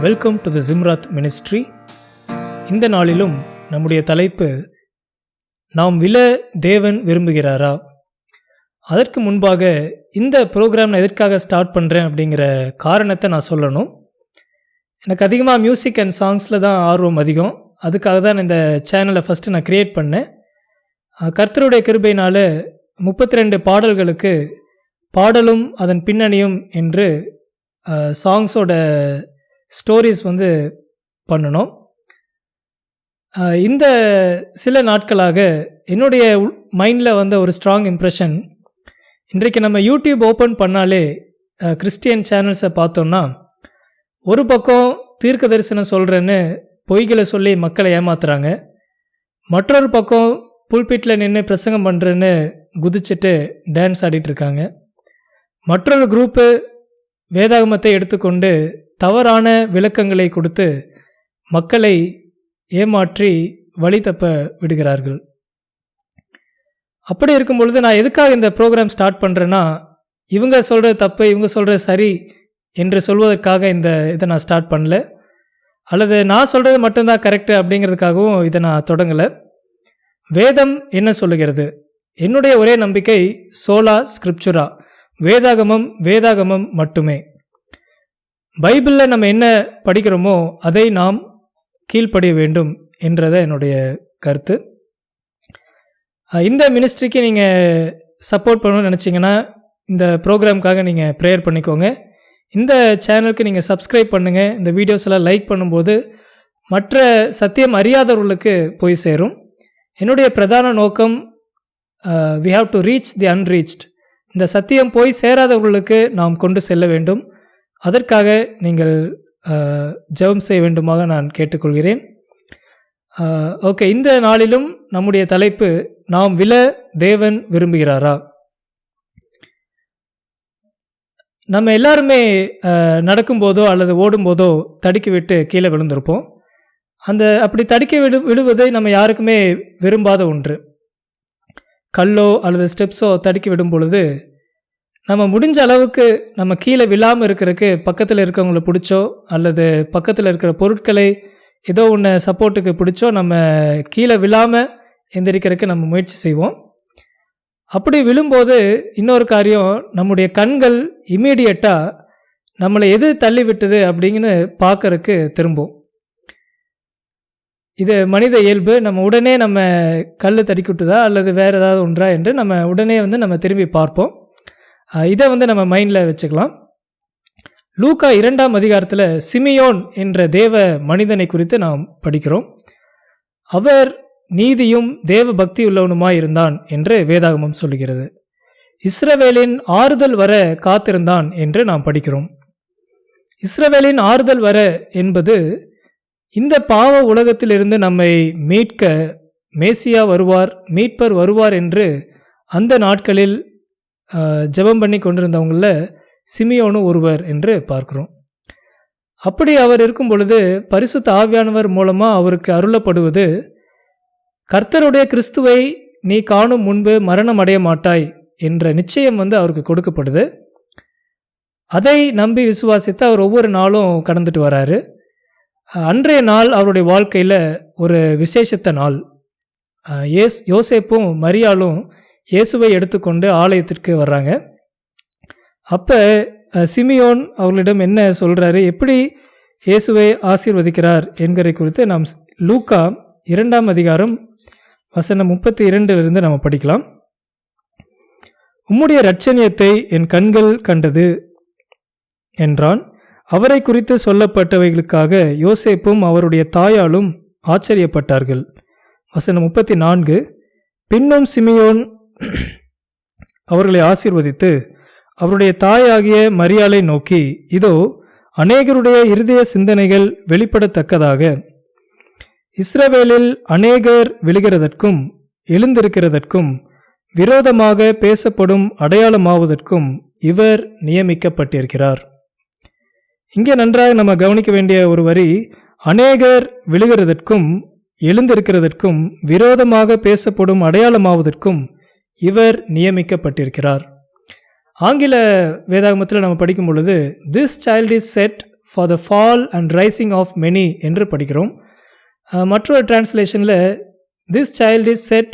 Welcome to the ஜிம்ராத் ministry. இந்த நாளிலும் நம்முடைய தலைப்பு, நாம் விழ தேவன் விரும்புகிறாரா? அதற்கு முன்பாக இந்த ப்ரோக்ராம் நான் எதற்காக ஸ்டார்ட் பண்ணுறேன் அப்படிங்கிற காரணத்தை நான் சொல்லணும். எனக்கு அதிகமாக மியூசிக் அண்ட் சாங்ஸில் தான் ஆர்வம் அதிகம். அதுக்காக தான் இந்த சேனலை ஃபஸ்ட்டு நான் க்ரியேட் பண்ணேன். கர்த்தருடைய கிருபையினால் 32 பாடல்களுக்கு பாடலும் அதன் பின்னணியும் என்று சாங்ஸோட ஸ்டோரிஸ் பண்ணணும். இந்த சில நாட்களாக என்னுடைய மைண்டில் ஒரு ஸ்ட்ராங் இம்ப்ரெஷன், இன்றைக்கு நம்ம யூடியூப் ஓப்பன் பண்ணாலே கிறிஸ்டியன் சேனல்ஸை பார்த்தோன்னா, ஒரு பக்கம் தீர்க்க தரிசனம் சொல்கிறேன்னு பொய்களை சொல்லி மக்களை ஏமாத்துறாங்க, மற்றொரு பக்கம் புல்பிட்டில் நின்று பிரசங்கம் பண்ணுறேன்னு குதிச்சுட்டு டான்ஸ் ஆடிட்டுருக்காங்க, மற்றொரு குரூப்பு வேதாகமத்தை எடுத்துக்கொண்டு தவறான விளக்கங்களை கொடுத்து மக்களை ஏமாற்றி வழி தப்ப விடுகிறார்கள். அப்படி இருக்கும் பொழுது நான் எதுக்காக இந்த ப்ரோக்ராம் ஸ்டார்ட் பண்ணுறேன்னா, இவங்க சொல்கிறது தப்பு, இவங்க சொல்கிறது சரி என்று சொல்வதற்காக இதை நான் ஸ்டார்ட் பண்ணல, அல்லது நான் சொல்கிறது மட்டும்தான் கரெக்டு அப்படிங்கிறதுக்காகவும் இதை நான் தொடங்கலை. வேதம் என்ன சொல்லுகிறது? என்னுடைய ஒரே நம்பிக்கை சோலா ஸ்கிரிப்சுரா, வேதாகமம் மட்டுமே. பைபிளில் நம்ம என்ன படிக்கிறோமோ அதை நாம் கீழ்ப்படிய வேண்டும் என்றதை என்னுடைய கருத்து. இந்த மினிஸ்ட்ரிக்கு நீங்கள் சப்போர்ட் பண்ணணும்னு நினச்சிங்கன்னா இந்த ப்ரோக்ராமுக்காக நீங்கள் ப்ரேயர் பண்ணிக்கோங்க. இந்த சேனலுக்கு நீங்கள் சப்ஸ்கிரைப் பண்ணுங்கள். இந்த வீடியோஸ் எல்லாம் லைக் பண்ணும்போது மற்ற சத்தியம் அறியாதவர்களுக்கு போய் சேரும். என்னுடைய பிரதான நோக்கம், we have to reach the unreached. இந்த சத்தியம் போய் சேராதவர்களுக்கு நாம் கொண்டு செல்ல வேண்டும். அதற்காக நீங்கள் ஜெபம் செய்ய வேண்டுமாக நான் கேட்டுக்கொள்கிறேன். ஓகே, இந்த நாளிலும் நம்முடைய தலைப்பு, நாம் விழ தேவன் விரும்புகிறாரா? நம்ம எல்லாருமே நடக்கும்போதோ அல்லது ஓடும்போதோ தடுக்கி விட்டு கீழே விழுந்திருப்போம். அப்படி தடுக்கி விழுவதை நம்ம யாருக்குமே விரும்பாத ஒன்று. கல்லோ அல்லது ஸ்டெப்ஸோ தடுக்கி விடும் பொழுது நம்ம முடிஞ்ச அளவுக்கு நம்ம கீழே விழாமல் இருக்கிறதுக்கு பக்கத்தில் இருக்கிறவங்கள பிடிச்சோ அல்லது பக்கத்தில் இருக்கிற பொருட்களை ஏதோ ஒன்று சப்போர்ட்டுக்கு பிடிச்சோ நம்ம கீழே விழாமல் எந்திரிக்கிறதுக்கு நம்ம முயற்சி செய்வோம். அப்படி விழும்போது இன்னொரு காரியம், நம்முடைய கண்கள் இம்மீடியட்டாக நம்மளை எது தள்ளி விட்டுது அப்படிங்கன்னு பார்க்கறதுக்கு திரும்பும். இது மனித இயல்பு. நம்ம உடனே நம்ம கல் தடுக்கி விட்டுதா அல்லது வேறு ஏதாவது ஒன்றா என்று நம்ம உடனே நம்ம திரும்பி பார்ப்போம். இதை நம்ம மைண்டில் வச்சுக்கலாம். லூக்கா 2ஆம் அதிகாரத்தில் சிமியோன் என்ற தேவ மனிதனை குறித்து நாம் படிக்கிறோம். அவர் நீதியும் தேவ பக்தி உள்ளவனுமாய் இருந்தான் என்று வேதாகமம் சொல்லுகிறது. இஸ்ரவேலின் ஆறுதல் வர காத்திருந்தான் என்று நாம் படிக்கிறோம். இஸ்ரவேலின் ஆறுதல் வர என்பது, இந்த பாவ உலகத்திலிருந்து நம்மை மீட்க மேசியா வருவார், மீட்பர் வருவார் என்று அந்த நாட்களில் ஜெபம் பண்ணி கொண்டிருந்தவங்களில் சிமியோனும் ஒருவர் என்று பார்க்கிறோம். அப்படி அவர் இருக்கும் பொழுது பரிசுத்த ஆவியானவர் மூலமாக அவருக்கு அருளப்படுவது, கர்த்தருடைய கிறிஸ்துவை நீ காணும் முன்பு மரணம் அடைய மாட்டாய் என்ற நிச்சயம் அவருக்கு கொடுக்கப்படுது. அதை நம்பி விசுவாசித்து அவர் ஒவ்வொரு நாளும் கடந்துட்டு வராரு. அன்றைய நாள் அவருடைய வாழ்க்கையில் ஒரு விசேஷத்த நாள். யோசேப்பும் மரியாளும் இயேசுவை எடுத்துக்கொண்டு ஆலயத்திற்கு வர்றாங்க. அப்போ சிமியோன் அவர்களிடம் என்ன சொல்கிறாரு, எப்படி இயேசுவை ஆசீர்வதிக்கிறார் என்கிற குறித்து நாம் லூக்கா 2ஆம் அதிகாரம் வசனம் 32 நாம் படிக்கலாம். உம்முடைய இரட்சணியத்தை என் கண்கள் கண்டது என்றான். அவரை குறித்து சொல்லப்பட்டவைகளுக்காக யோசேப்பும் அவருடைய தாயாலும் ஆச்சரியப்பட்டார்கள். வசனம் 34, பின்னும் சிமியோன் அவர்களை ஆசீர்வதித்து அவருடைய தாயாகிய மரியாளை நோக்கி, இதோ அநேகருடைய இருதய சிந்தனைகள் வெளிப்படத்தக்கதாக இஸ்ரவேலில் அநேகர் விழுகிறதற்கும் எழுந்திருக்கிறதற்கும் விரோதமாக பேசப்படும் அடையாளமாவதற்கும் இவர் நியமிக்கப்பட்டிருக்கிறார். இங்கே நன்றாக நம்ம கவனிக்க வேண்டிய ஒரு வரி, அநேகர் விழுகிறதற்கும் எழுந்திருக்கிறதற்கும் விரோதமாக பேசப்படும் அடையாளமாவதற்கும் இவர் நியமிக்கப்பட்டிருக்கிறார். ஆங்கில வேதாகமத்தில் நம்ம படிக்கும் பொழுது, this child is set for the fall and rising of many என்று படிக்கிறோம். மற்றொரு டிரான்ஸ்லேஷனில் this child is set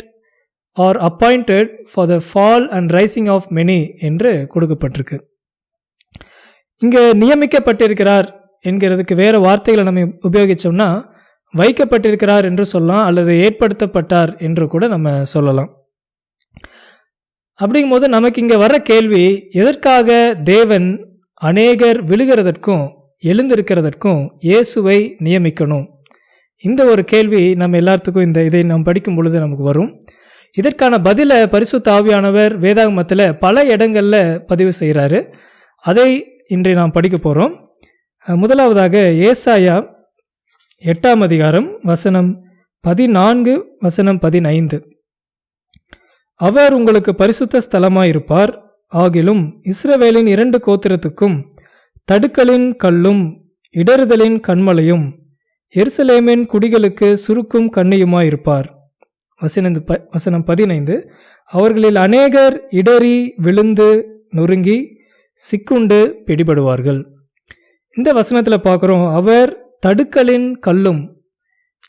or appointed for the fall and rising of many என்று கொடுக்கப்பட்டிருக்கு. இங்கே நியமிக்கப்பட்டிருக்கிறார் என்கிறதுக்கு வேறு வார்த்தைகளை நம்ம உபயோகித்தோம்னா வைக்கப்பட்டிருக்கிறார் என்று சொல்லலாம், அல்லது ஏற்படுத்தப்பட்டார் என்று கூட நம்ம சொல்லலாம். அப்படிங்கும்போது நமக்கு இங்கே வர கேள்வி, எதற்காக தேவன் அநேகர் விழுகிறதற்கும் எழுந்திருக்கிறதற்கும் இயேசுவை நியமிக்கணும்? இந்த ஒரு கேள்வி நம்ம எல்லாத்துக்கும் இதை நாம் படிக்கும் பொழுது நமக்கு வரும். இதற்கான பதிலை பரிசுத்த ஆவியானவர் வேதாகமத்தில் பல இடங்களில் பதிவு செய்கிறாரு. அதை இன்றை நாம் படிக்க போகிறோம். முதலாவதாக ஏசாயா 8ஆம் அதிகாரம் வசனம் 14 வசனம் 15. அவர் உங்களுக்கு பரிசுத்த ஸ்தலமாயிருப்பார், ஆகிலும் இஸ்ரவேலின் 2 கோத்திரத்துக்கும் தடுக்கலின் கல்லும் இடறுதலின் கண்மலையும் எருசலேமின் குடிகளுக்கு சுருக்கும் கண்ணியுமாயிருப்பார். வசனம் 15. அவர்களில் அநேகர் இடறி விழுந்து நொறுங்கி சிக்குண்டு பிடிபடுவார்கள். இந்த வசனத்தில் பார்க்குறோம், அவர் தடுக்கலின் கல்லும்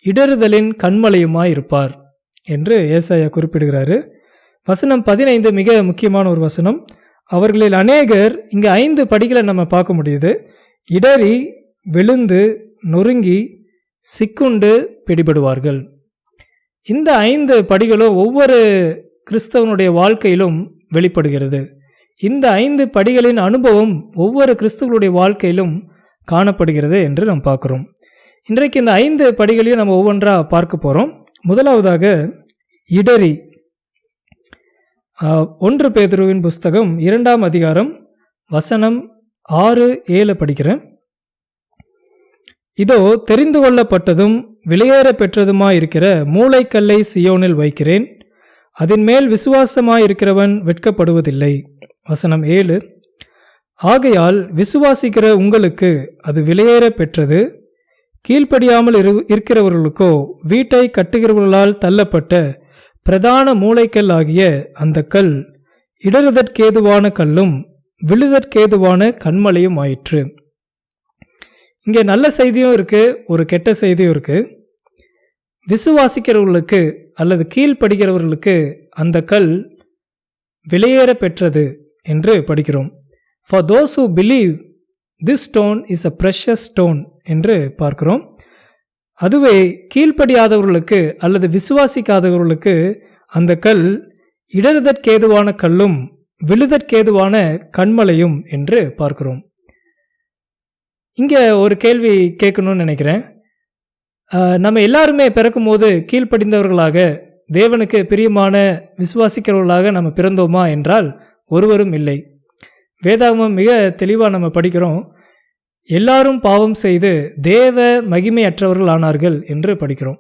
இடறுதலின் கண்மலையுமாயிருப்பார் என்று ஏசாயா குறிப்பிடுகிறாரு. வசனம் 15 மிக முக்கியமான ஒரு வசனம். அவர்களில் அநேகர், இங்கே 5 படிகளை நம்ம பார்க்க முடியுது. இடறி விழுந்து நொறுங்கி சிக்குண்டு பிடிபடுவார்கள். இந்த 5 படிகளும் ஒவ்வொரு கிறிஸ்தவனுடைய வாழ்க்கையிலும் வெளிப்படுகிறது. இந்த 5 படிகளின் அனுபவம் ஒவ்வொரு கிறிஸ்தவனுடைய வாழ்க்கையிலும் காணப்படுகிறது என்று நாம் பார்க்குறோம். இன்றைக்கு இந்த 5 படிகளையும் நம்ம ஒவ்வொன்றாக பார்க்க போகிறோம். முதலாவதாக இடறி. 1 பேதுருவின் புஸ்தகம் 2ஆம் அதிகாரம் வசனம் 6-7 படிக்கிறேன். இதோ தெரிந்து கொள்ளப்பட்டதும் விலையேற பெற்றதுமாயிருக்கிற மூளைக்கல்லை சியோனில் வைக்கிறேன், அதன் மேல் விசுவாசமாயிருக்கிறவன் வெட்கப்படுவதில்லை. வசனம் 7. ஆகையால் விசுவாசிக்கிற உங்களுக்கு அது விலையேற பெற்றது. கீழ்ப்படியாமல் இருக்கிறவர்களுக்கோ வீட்டை கட்டுகிறவர்களால் தள்ளப்பட்ட பிரதான மூளைக்கல் ஆகிய அந்த கல் இடறுதற்கேதுவான கல்லும் விழுதற்கேதுவான கண்மலையும் ஆயிற்று. இங்கே நல்ல செய்தியும் இருக்குது, ஒரு கெட்ட செய்தியும் இருக்குது. விசுவாசிக்கிறவர்களுக்கு அல்லது கீழ்ப்படுகிறவர்களுக்கு அந்த கல் விலையேற பெற்றது என்று படிக்கிறோம். For those who believe this stone is a precious stone என்று பார்க்கிறோம். அதுவே கீழ்ப்படியாதவர்களுக்கு அல்லது விசுவாசிக்காதவர்களுக்கு அந்த கல் இடறுதற்கேதுவான கல்லும் விழுதற்கேதுவான கண்மலையும் என்று பார்க்கிறோம். இங்கே ஒரு கேள்வி கேட்கணும்னு நினைக்கிறேன். நம்ம எல்லாருமே பிறக்கும் போது கீழ்ப்படிந்தவர்களாக தேவனுக்கு பிரியமான விசுவாசிக்கிறவர்களாக நம்ம பிறந்தோமா என்றால் ஒருவரும் இல்லை. வேதாகமம் மிக தெளிவாக நம்ம படிக்கிறோம், எல்லாரும் பாவம் செய்து தேவ மகிமையற்றவர்கள் ஆனார்கள் என்று படிக்கிறோம்.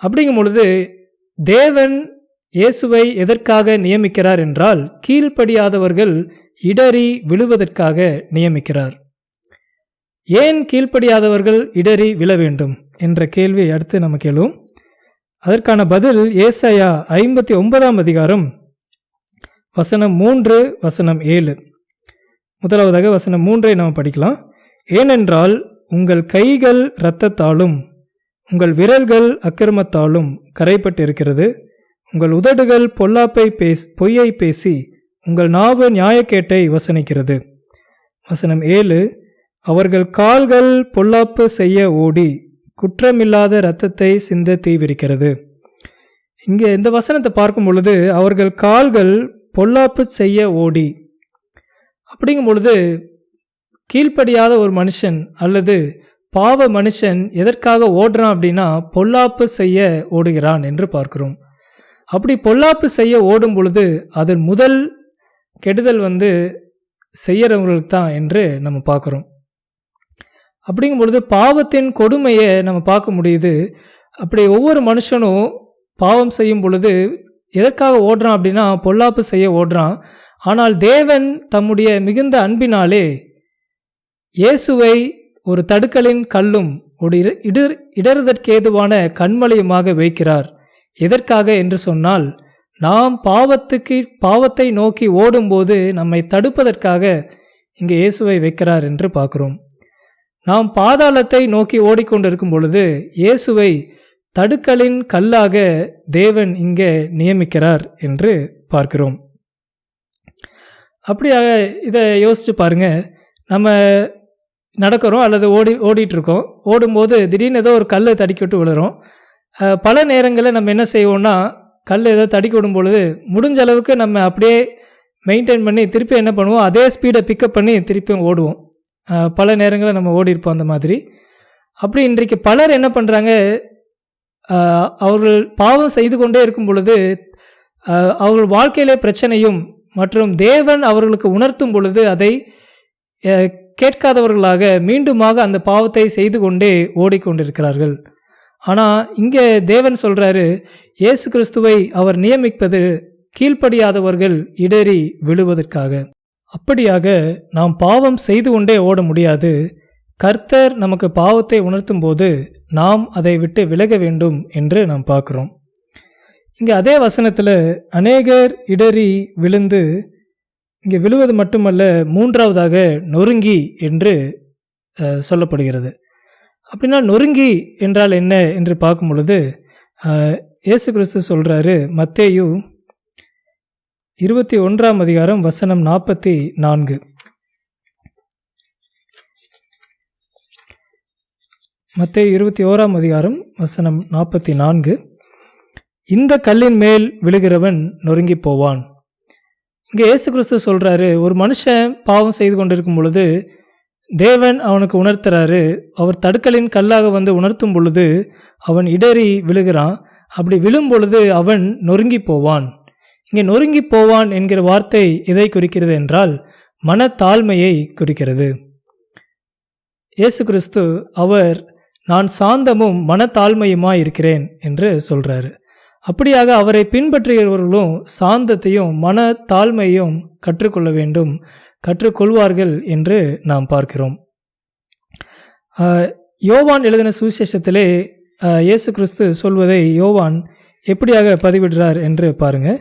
அப்படிங்கும் பொழுது தேவன் இயேசுவை எதற்காக நியமிக்கிறார் என்றால் கீழ்ப்படியாதவர்கள் இடறி விழுவதற்காக நியமிக்கிறார். ஏன் கீழ்ப்படியாதவர்கள் இடறி விழ வேண்டும் என்ற கேள்வி அடுத்து நமக்கு எழும். அதற்கான பதில் ஏசாயா 59ஆம் அதிகாரம் வசனம் 3 வசனம் 7. முதலாவதாக வசனம் 3 நாம் படிக்கலாம். ஏனென்றால் உங்கள் கைகள் இரத்தத்தாலும் உங்கள் விரல்கள் அக்கிரமத்தாலும் கரைப்பட்டிருக்கிறது, உங்கள் உதடுகள் பொய்யை பேசி உங்கள் நாவு நியாயக்கேட்டை வசனிக்கிறது. வசனம் 7. அவர்கள் கால்கள் பொல்லாப்பு செய்ய ஓடி குற்றமில்லாத இரத்தத்தை சிந்த தீவிரிக்கிறது. இங்கே இந்த வசனத்தை பார்க்கும் பொழுது அவர்கள் கால்கள் பொல்லாப்பு செய்ய ஓடி, அப்படிங்கும் பொழுது கீழ்ப்படியாத ஒரு மனுஷன் அல்லது பாவ மனுஷன் எதற்காக ஓடுறான் அப்படின்னா பொல்லாப்பு செய்ய ஓடுகிறான் என்று பார்க்கிறோம். அப்படி பொல்லாப்பு செய்ய ஓடும் பொழுது அதன் முதல் கெடுதல் செய்யறவங்களுக்கு தான் என்று நம்ம பார்க்குறோம். அப்படிங்கும் பொழுது பாவத்தின் கொடுமையை நம்ம பார்க்க முடியுது. அப்படி ஒவ்வொரு மனுஷனும் பாவம் செய்யும் பொழுது எதற்காக ஓடுறான் அப்படின்னா பொல்லாப்பு செய்ய ஓடுறான். ஆனால் தேவன் தம்முடைய மிகுந்த அன்பினாலே இயேசுவை ஒரு தடுக்கலின் கல்லும் ஒரு இடறுதற்கேதுவான கண்மலையுமாக வைக்கிறார். எதற்காக என்று சொன்னால் நாம் பாவத்தை நோக்கி ஓடும்போது நம்மை தடுப்பதற்காக இங்கே இயேசுவை வைக்கிறார் என்று பார்க்கிறோம். நாம் பாதாளத்தை நோக்கி ஓடிக்கொண்டிருக்கும் பொழுது இயேசுவை தடுக்கலின் கல்லாக தேவன் இங்கே நியமிக்கிறார் என்று பார்க்கிறோம். அப்படியாக இதை யோசித்து பாருங்கள். நம்ம நடக்கிறோம் அல்லது ஓடிட்டுருக்கோம். ஓடும்போது திடீர்னு ஏதோ ஒரு கல் தடுக்கி விட்டு விழுறோம். பல நேரங்களில் நம்ம என்ன செய்வோம்னா, கல் ஏதோ தடுக்கி விடும் பொழுது முடிஞ்ச அளவுக்கு நம்ம அப்படியே மெயின்டைன் பண்ணி திருப்பி என்ன பண்ணுவோம், அதே ஸ்பீடை பிக்கப் பண்ணி திருப்பியும் ஓடுவோம். பல நேரங்களில் நம்ம ஓடிருப்போம் அந்த மாதிரி. அப்படி இன்றைக்கு பலர் என்ன பண்ணுறாங்க, அவர்கள் பாவம் செய்து கொண்டே இருக்கும் பொழுது அவர்கள் வாழ்க்கையிலே பிரச்சனையும் மற்றும் தேவன் அவர்களுக்கு உணர்த்தும் பொழுது அதை கேட்காதவர்களாக மீண்டுமாக அந்த பாவத்தை செய்து கொண்டே ஓடிக்கொண்டிருக்கிறார்கள். ஆனால் இங்கே தேவன் சொல்கிறாரு, இயேசு கிறிஸ்துவை அவர் நியமிப்பது கீழ்ப்படியாதவர்கள் இடறி விழுவதற்காக. அப்படியாக நாம் பாவம் செய்து கொண்டே ஓட முடியாது. கர்த்தர் நமக்கு பாவத்தை உணர்த்தும் போது நாம் அதை விட்டு விலக வேண்டும் என்று நாம் பார்க்குறோம். இங்கே அதே வசனத்தில் அநேகர் இடறி விழுந்து, இங்கே விழுவது மட்டுமல்ல, மூன்றாவதாக நொறுங்கி என்று சொல்லப்படுகிறது. அப்படின்னா நொறுங்கி என்றால் என்ன என்று பார்க்கும் பொழுது இயேசு கிறிஸ்து சொல்கிறாரு, மத்தேயு 21 அதிகாரம் வசனம் 44. மத்தேயு 21 அதிகாரம் வசனம் 44. இந்த கல்லின் மேல் விழுகிறவன் நொறுங்கி போவான். இங்கே இயேசு கிறிஸ்து சொல்கிறாரு, ஒரு மனுஷன் பாவம் செய்து கொண்டிருக்கும் பொழுது தேவன் அவனுக்கு உணர்த்துறாரு. அவர் தடுக்கலின் கல்லாக வந்து உணர்த்தும் பொழுது அவன் இடறி விழுகிறான். அப்படி விழும் பொழுது அவன் நொறுங்கி போவான். இங்கே நொறுங்கி போவான் என்கிற வார்த்தை எதை குறிக்கிறது என்றால் மனத்தாழ்மையை குறிக்கிறது. இயேசு கிறிஸ்து அவர் நான் சாந்தமும் மனத்தாழ்மையுமாய் இருக்கிறேன் என்று சொல்கிறாரு. அப்படியாக அவரை பின்பற்றுகிறவர்களும் சாந்தத்தையும் மனத்தாழ்மையும் கற்றுக்கொள்ள வேண்டும், கற்றுக்கொள்வார்கள் என்று நாம் பார்க்கிறோம். யோவான் எழுதின சுவிசேஷத்திலே இயேசு கிறிஸ்து சொல்வதை யோவான் எப்படியாக பதிவிடுறார் என்று பாருங்கள்.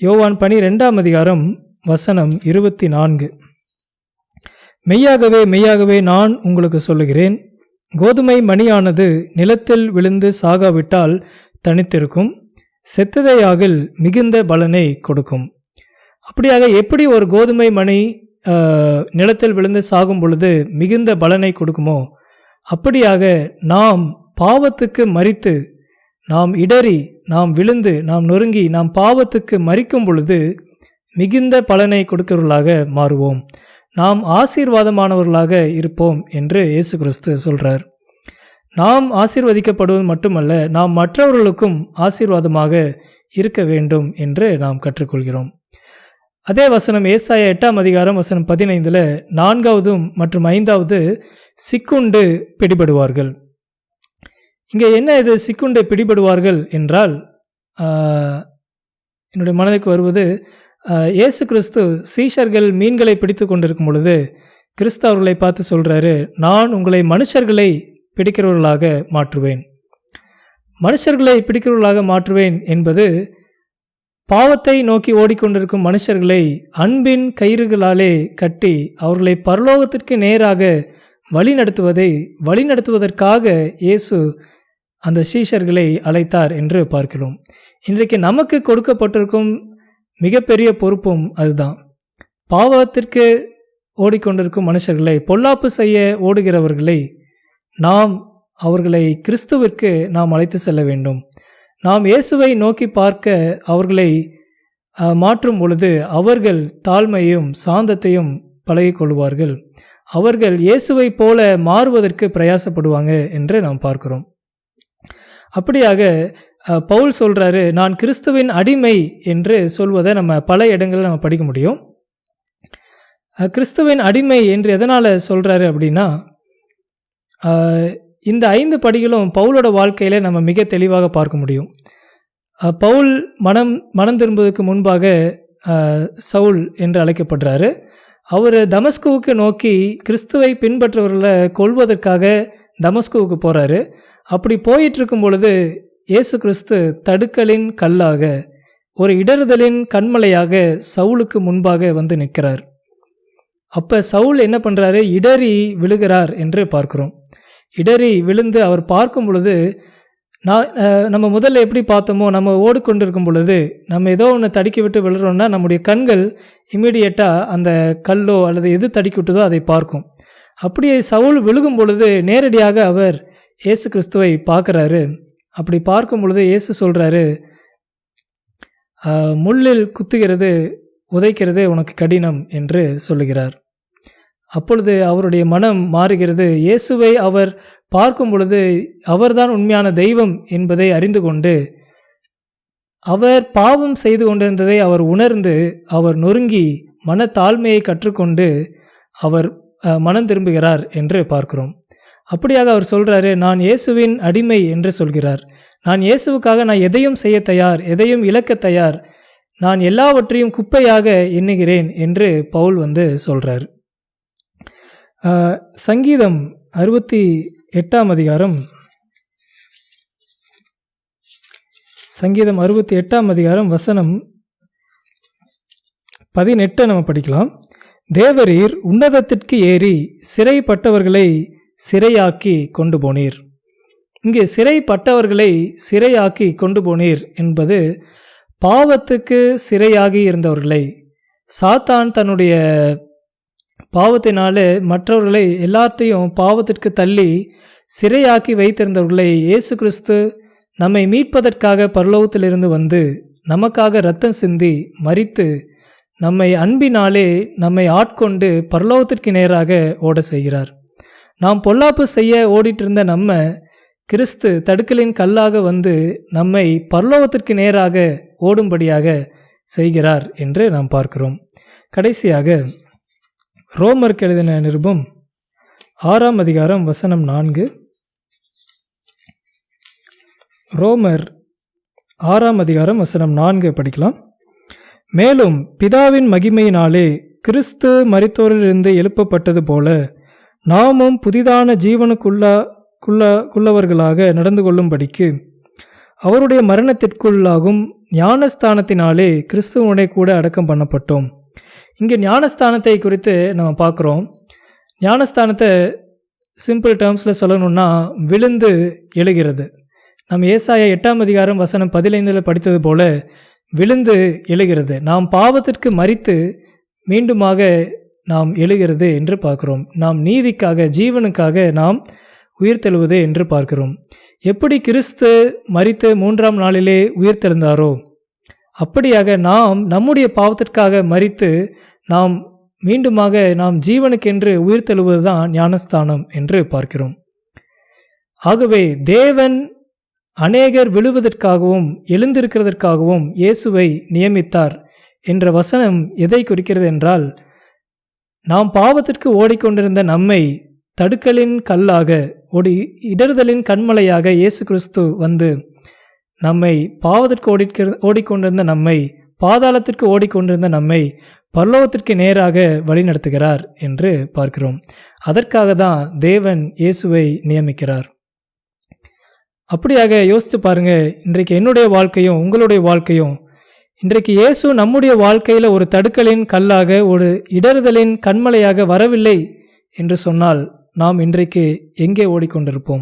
யோவான் 12 அதிகாரம் வசனம் 24. மெய்யாகவே மெய்யாகவே நான் உங்களுக்கு சொல்லுகிறேன், கோதுமை மணியானது நிலத்தில் விழுந்து சாகாவிட்டால் தனித்திருக்கும், செத்ததையாகில் மிகுந்த பலனை கொடுக்கும். அப்படியாக எப்படி ஒரு கோதுமை மணி நிலத்தில் விழுந்து சாகும் பொழுது மிகுந்த பலனை கொடுக்குமோ, அப்படியாக நாம் பாவத்துக்கு மரித்து, நாம் இடறி, நாம் விழுந்து, நாம் நொறுங்கி, நாம் பாவத்துக்கு மரிக்கும் பொழுது மிகுந்த பலனை கொடுக்கிறவர்களாக மாறுவோம், நாம் ஆசீர்வாதமானவர்களாக இருப்போம் என்று இயேசு கிறிஸ்து சொல்கிறார். நாம் ஆசீர்வதிக்கப்படுவது மட்டுமல்ல, நாம் மற்றவர்களுக்கும் ஆசீர்வாதமாக இருக்க வேண்டும் என்று நாம் கற்றுக்கொள்கிறோம். அதே வசனம் ஏசாயா 8 அதிகாரம் வசனம் 15 4வது மற்றும் 5வது சிக்குண்டு பிடிபடுவார்கள். இங்கே என்ன இது சிக்குண்டு பிடிபடுவார்கள் என்றால், என்னுடைய மனதுக்கு வருவது, இயேசு கிறிஸ்து சீஷர்கள் மீன்களை பிடித்து கொண்டிருக்கும் பொழுது கிறிஸ்து அவர்களை பார்த்து சொல்கிறாரு, நான் உங்களை மனுஷர்களை பிடிக்கிறவர்களாக மாற்றுவேன். மனுஷர்களை பிடிக்கிறவர்களாக மாற்றுவேன் என்பது பாவத்தை நோக்கி ஓடிக்கொண்டிருக்கும் மனுஷர்களை அன்பின் கயிறுகளாலே கட்டி அவர்களை பரலோகத்திற்கு நேராக வழிநடத்துவதற்காக இயேசு அந்த சீஷர்களை அழைத்தார் என்று பார்க்கிறோம். இன்றைக்கு நமக்கு கொடுக்கப்பட்டிருக்கும் மிகப்பெரிய பொறுப்பும் அதுதான். பாவத்திற்கு ஓடிக்கொண்டிருக்கும் மனுஷர்களை, பொல்லாப்பு செய்ய ஓடுகிறவர்களை அவர்களை கிறிஸ்துவிற்கு நாம் அழைத்து செல்ல வேண்டும். நாம் இயேசுவை நோக்கி பார்க்க அவர்களை மாற்றும் பொழுது அவர்கள் தாழ்மையும் சாந்தத்தையும் பழகிக்கொள்வார்கள். அவர்கள் இயேசுவை போல மாறுவதற்கு பிரயாசப்படுவாங்க என்று நாம் பார்க்கிறோம். அப்படியாக பவுல் சொல்கிறாரு, நான் கிறிஸ்துவின் அடிமை என்று சொல்வதை நம்ம பல இடங்களில் நம்ம படிக்க முடியும். கிறிஸ்துவின் அடிமை என்று எதனால் சொல்கிறாரு அப்படின்னா, இந்த 5 படிகளும் பவுலோட வாழ்க்கையில் நம்ம மிக தெளிவாக பார்க்க முடியும். பவுல் மனம் திரும்புவதற்கு முன்பாக சவுல் என்று அழைக்கப்படுறாரு. அவர் தமஸ்குவுக்கு நோக்கி கிறிஸ்துவை பின்பற்றவர்களை கொல்வதற்காக தமஸ்குவுக்கு போகிறாரு. அப்படி போயிட்டுருக்கும் பொழுது இயேசு கிறிஸ்து தடுக்கலின் கல்லாக, ஒரு இடறுதலின் கண்மலையாக சவுலுக்கு முன்பாக வந்து நிற்கிறார். அப்போ சவுல் என்ன பண்ணுறாரு? இடறி விழுகிறார் என்று பார்க்கிறோம். இடறி விழுந்து அவர் பார்க்கும் பொழுது, நம்ம முதல்ல எப்படி பார்த்தோமோ, நம்ம ஓடிக்கொண்டிருக்கும் பொழுது நம்ம ஏதோ ஒன்று தடுக்கி விட்டு விழுறோம்னா நம்முடைய கண்கள் இமீடியட்டாக அந்த கல்லோ அல்லது எது தடுக்கி விட்டதோ அதை பார்க்கும். அப்படியே சவுல் விழுகும் பொழுது நேரடியாக அவர் இயேசு கிறிஸ்துவை பார்க்குறாரு. அப்படி பார்க்கும் பொழுது இயேசு சொல்கிறாரு, முள்ளில் குத்துகிறது உதைக்கிறது உனக்கு கடினம் என்று சொல்லுகிறார். அப்பொழுது அவருடைய மனம் மாறுகிறது. இயேசுவை அவர் பார்க்கும் பொழுது அவர்தான் உண்மையான தெய்வம் என்பதை அறிந்து கொண்டு, அவர் பாவம் செய்து கொண்டிருந்ததை அவர் உணர்ந்து, அவர் நொறுங்கி மனத்தாழ்மையை கற்றுக்கொண்டு அவர் மனம் திரும்புகிறார் என்று பார்க்கிறோம். அப்படியாக அவர் சொல்கிறாரு, நான் இயேசுவின் அடிமை என்று சொல்கிறார். நான் இயேசுவுக்காக நான் எதையும் செய்ய தயார், எதையும் இழக்க தயார், நான் எல்லாவற்றையும் குப்பையாக எண்ணுகிறேன் என்று பவுல் சொல்கிறார். சங்கீதம் 68ஆம் அதிகாரம், சங்கீதம் 68ஆம் அதிகாரம் வசனம் 18 நம்ம படிக்கலாம். தேவரீர் உன்னதத்திற்கு ஏறி சிறைப்பட்டவர்களை சிறையாக்கி கொண்டு போனீர். இங்கே சிறைப்பட்டவர்களை சிறையாக்கி கொண்டு போனீர் என்பது பாவத்துக்கு சிறையாகி இருந்தவர்களை, சாத்தான் தன்னுடைய பாவத்தினாலே மற்றவர்களை எல்லாத்தையும் பாவத்திற்கு தள்ளி சிறையாக்கி வைத்திருந்தவர்களை இயேசு கிறிஸ்து நம்மை மீட்பதற்காக பரலோகத்திலிருந்து வந்து நமக்காக இரத்தம் சிந்தி மரித்து நம்மை அன்பினாலே நம்மை ஆட்கொண்டு பரலோகத்திற்கு நேராக ஓட செய்கிறார். நாம் பொல்லாப்பு செய்ய ஓடிட்டு இருந்த நம்ம கிறிஸ்து தடுக்கலின் கல்லாக வந்து நம்மை பரலோகத்திற்கு நேராக ஓடும்படியாக செய்கிறார் என்று நாம் பார்க்கிறோம். கடைசியாக ரோமருக்கு எழுதின நிருபம் 6ஆம் அதிகாரம் வசனம் 4. ரோமர் 6ஆம் அதிகாரம் வசனம் 4 படிக்கலாம். மேலும் பிதாவின் மகிமையினாலே கிறிஸ்து மரித்தோரிலிருந்து எழுப்பப்பட்டது போல நாமும் புதிதான ஜீவனுக்குள்ளவர்களாக நடந்து கொள்ளும்படிக்கு அவருடைய மரணத்திற்குள்ளாகும் ஞானஸ்தானத்தினாலே கிறிஸ்துவனுடைய கூட அடக்கம் பண்ணப்பட்டோம். இங்கே ஞானஸ்தானத்தை குறித்து நம்ம பார்க்குறோம். ஞானஸ்தானத்தை சிம்பிள் டேர்ம்ஸில் சொல்லணும்னா விழுந்து எழுகிறது. நம்ம ஏசாயா 8ஆம் அதிகாரம் வசனம் 15 படித்தது போல விழுந்து எழுகிறது. நாம் பாவத்திற்கு மரித்து மீண்டுமாக நாம் எழுகிறது என்று பார்க்கிறோம். நாம் நீதிக்காக ஜீவனுக்காக நாம் உயிர்த்தெழுவது என்று பார்க்கிறோம். எப்படி கிறிஸ்து மரித்து 3ஆம் நாளிலே உயிர்த்தெழுந்தாரோ அப்படியாக நாம் நம்முடைய பாவத்திற்காக மரித்து நாம் மீண்டுமாக நாம் ஜீவனுக்கென்று உயிர்த்தெழுவது தான் ஞானஸ்தானம் என்று பார்க்கிறோம். ஆகவே தேவன் அநேகர் விழுவதற்காகவும் எழுந்திருக்கிறதற்காகவும் இயேசுவை நியமித்தார் என்ற வசனம் எதை குறிக்கிறது என்றால், நாம் பாவத்திற்கு ஓடிக்கொண்டிருந்த நம்மை தடுக்கலின் கல்லாக இடறுதலின் கண்மலையாக இயேசு கிறிஸ்து வந்து நம்மை பாவத்திற்கு ஓடிக்கொண்டிருந்த நம்மை, பாதாளத்திற்கு ஓடிக்கொண்டிருந்த நம்மை பரலோகத்திற்கு நேராக வழிநடத்துகிறார் என்று பார்க்கிறோம். அதற்காக தான் தேவன் இயேசுவை நியமிக்கிறார். அப்படியாக யோசித்து பாருங்க, இன்றைக்கு என்னுடைய வாழ்க்கையும் உங்களுடைய வாழ்க்கையும், இன்றைக்கு இயேசு நம்முடைய வாழ்க்கையில் ஒரு தடுக்கலின் கல்லாக ஒரு இடறுதலின் கண்மலையாக வரவில்லை என்று சொன்னால் நாம் இன்றைக்கு எங்கே ஓடிக்கொண்டிருப்போம்?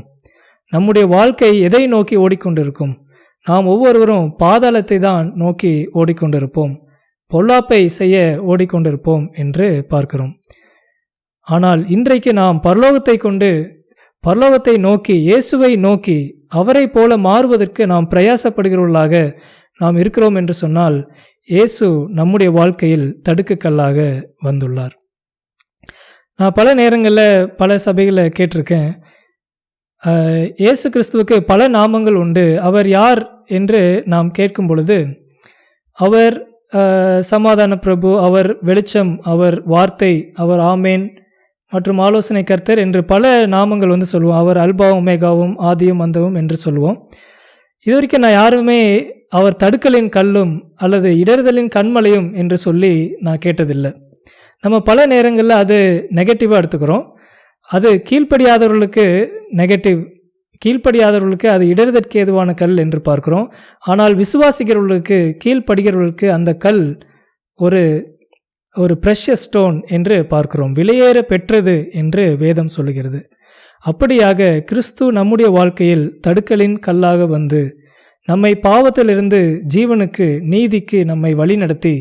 நம்முடைய வாழ்க்கை எதை நோக்கி ஓடிக்கொண்டிருக்கும்? நாம் ஒவ்வொருவரும் பாதாளத்தை தான் நோக்கி ஓடிக்கொண்டிருப்போம், பொல்லாப்பை செய்ய ஓடிக்கொண்டிருப்போம் என்று பார்க்கிறோம். ஆனால் இன்றைக்கு நாம் பரலோகத்தை நோக்கி இயேசுவை நோக்கி அவரை போல மாறுவதற்கு நாம் பிரயாசப்படுகிறவர்களாக நாம் இருக்கிறோம் என்று சொன்னால் இயேசு நம்முடைய வாழ்க்கையில் தடுக்குக்கல்லாக வந்துள்ளார். நான் பல நேரங்களில் பல சபைகளில் கேட்டிருக்கேன், இயேசு கிறிஸ்துவுக்கு பல நாமங்கள் உண்டு, அவர் யார் என்று நாம் கேட்கும் பொழுது அவர் சமாதான பிரபு, அவர் வெளிச்சம், அவர் வார்த்தை, அவர் ஆமேன் மற்றும் ஆலோசனை கர்த்தர் என்று பல நாமங்கள் சொல்லுவோம். அவர் அல்பாவும் ஒமேகாவும் ஆதியும் அந்தவும் என்று சொல்லுவோம். இது வரைக்கும் நான் யாருமே அவர் தடுக்கலின் கல்லும் அல்லது இடறுதலின் கண்மலையும் என்று சொல்லி நான் கேட்டதில்லை. நம்ம பல நேரங்களில் அது நெகட்டிவாக எடுத்துக்கிறோம். அது கீழ்ப்படியாதவர்களுக்கு நெகட்டிவ், கீழ்ப்படியாதவர்களுக்கு அது இடறுதற்கு ஏதுவான கல் என்று பார்க்கிறோம். ஆனால் விசுவாசிக்கிறவர்களுக்கு, கீழ்ப்படுகிறவர்களுக்கு அந்த கல் ஒரு ஒரு ப்ரெஷஸ் ஸ்டோன் என்று பார்க்கிறோம். விலையேற பெற்றது என்று வேதம் சொல்லுகிறது. அப்படியாக கிறிஸ்து நம்முடைய வாழ்க்கையில் தடுக்கலின் கல்லாக வந்து நம்மை பாவத்திலிருந்து ஜீவனுக்கு, நீதிக்கு நம்மை வழிநடத்தி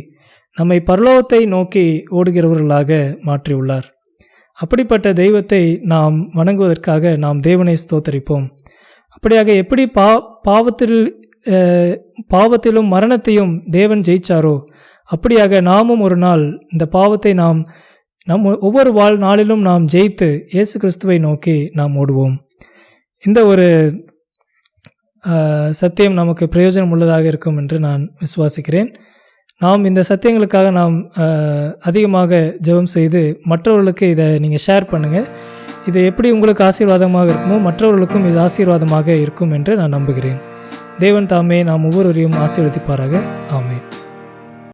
நம்மை பரலோகத்தை நோக்கி ஓடுகிறவர்களாக மாற்றியுள்ளார். அப்படிப்பட்ட தெய்வத்தை நாம் வணங்குவதற்காக நாம் தேவனை ஸ்தோத்தரிப்போம். அப்படியாக எப்படி பாவத்திலும் மரணத்தையும் தேவன் ஜெயிச்சாரோ, அப்படியாக நாமும் ஒரு நாள் இந்த பாவத்தை நம் ஒவ்வொரு நாளிலும் நாம் ஜெயித்து இயேசு கிறிஸ்துவை நோக்கி நாம் ஓடுவோம். இந்த ஒரு சத்தியம் நமக்கு பிரயோஜனம் உள்ளதாக இருக்கும் என்று நான் விசுவாசிக்கிறேன். நாம் இந்த சத்தியங்களுக்காக நாம் அதிகமாக ஜெபம் செய்து மற்றவர்களுக்கு இதை நீங்கள் ஷேர் பண்ணுங்கள். இது எப்படி உங்களுக்கு ஆசீர்வாதமாக இருக்குமோ மற்றவர்களுக்கும் இது ஆசீர்வாதமாக இருக்கும் என்று நான் நம்புகிறேன். தேவன் தாமே நாம் ஒவ்வொருவரையும் ஆசீர்வதிப்பாராக. ஆமென்.